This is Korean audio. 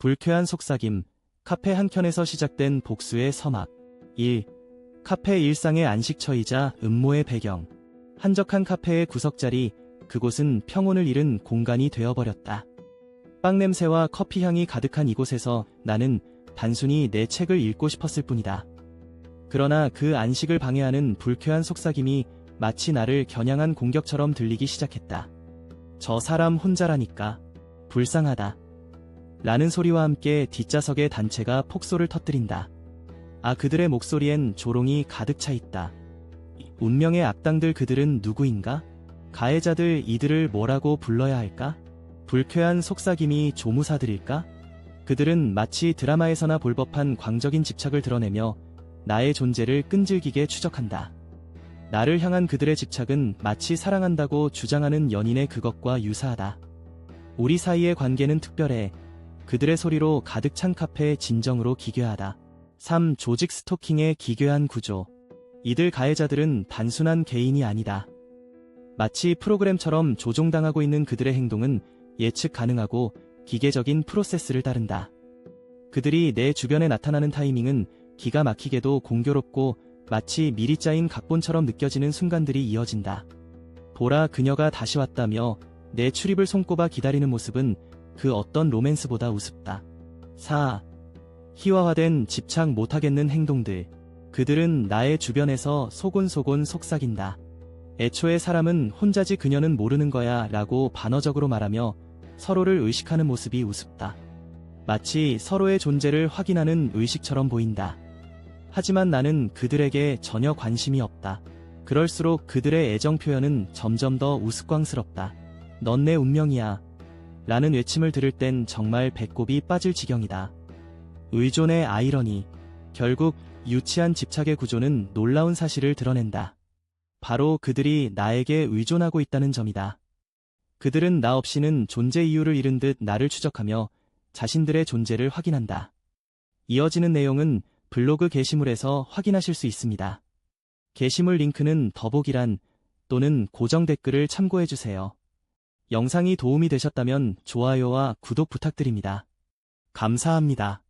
불쾌한 속삭임, 카페 한켠에서 시작된 복수의 서막. 1. 카페 일상의 안식처이자 음모의 배경. 한적한 카페의 구석자리, 그곳은 평온을 잃은 공간이 되어버렸다. 빵 냄새와 커피 향이 가득한 이곳에서 나는 단순히 내 책을 읽고 싶었을 뿐이다. 그러나 그 안식을 방해하는 불쾌한 속삭임이 마치 나를 겨냥한 공격처럼 들리기 시작했다. 저 사람 혼자라니까. 불쌍하다. 라는 소리와 함께 뒷좌석의 단체가 폭소를 터뜨린다. 그들의 목소리엔 조롱이 가득 차 있다. 운명의 악당들, 그들은 누구인가? 가해자들, 이들을 뭐라고 불러야 할까? 불쾌한 속삭임이 조무사들일까? 그들은 마치 드라마에서나 볼 법한 광적인 집착을 드러내며 나의 존재를 끈질기게 추적한다. 나를 향한 그들의 집착은 마치 사랑한다고 주장하는 연인의 그것과 유사하다. 우리 사이의 관계는 특별해. 그들의 소리로 가득 찬 카페의 진정으로 기괴하다. 3. 조직 스토킹의 기괴한 구조. 이들 가해자들은 단순한 개인이 아니다. 마치 프로그램처럼 조종당하고 있는 그들의 행동은 예측 가능하고 기계적인 프로세스를 따른다. 그들이 내 주변에 나타나는 타이밍은 기가 막히게도 공교롭고 마치 미리 짜인 각본처럼 느껴지는 순간들이 이어진다. 보라, 그녀가 다시 왔다며 내 출입을 손꼽아 기다리는 모습은 그 어떤 로맨스보다 우습다. 4. 희화화된 집착 못하겠는 행동들. 그들은 나의 주변에서 소곤소곤 속삭인다. 애초에 사람은 혼자지 그녀는 모르는 거야 라고 반어적으로 말하며 서로를 의식하는 모습이 우습다. 마치 서로의 존재를 확인하는 의식처럼 보인다. 하지만 나는 그들에게 전혀 관심이 없다. 그럴수록 그들의 애정 표현은 점점 더 우스꽝스럽다. 넌 내 운명이야 라는 외침을 들을 땐 정말 배꼽이 빠질 지경이다. 의존의 아이러니. 결국 유치한 집착의 구조는 놀라운 사실을 드러낸다. 바로 그들이 나에게 의존하고 있다는 점이다. 그들은 나 없이는 존재 이유를 잃은 듯 나를 추적하며 자신들의 존재를 확인한다. 이어지는 내용은 블로그 게시물에서 확인하실 수 있습니다. 게시물 링크는 더보기란 또는 고정 댓글을 참고해주세요. 영상이 도움이 되셨다면 좋아요와 구독 부탁드립니다. 감사합니다.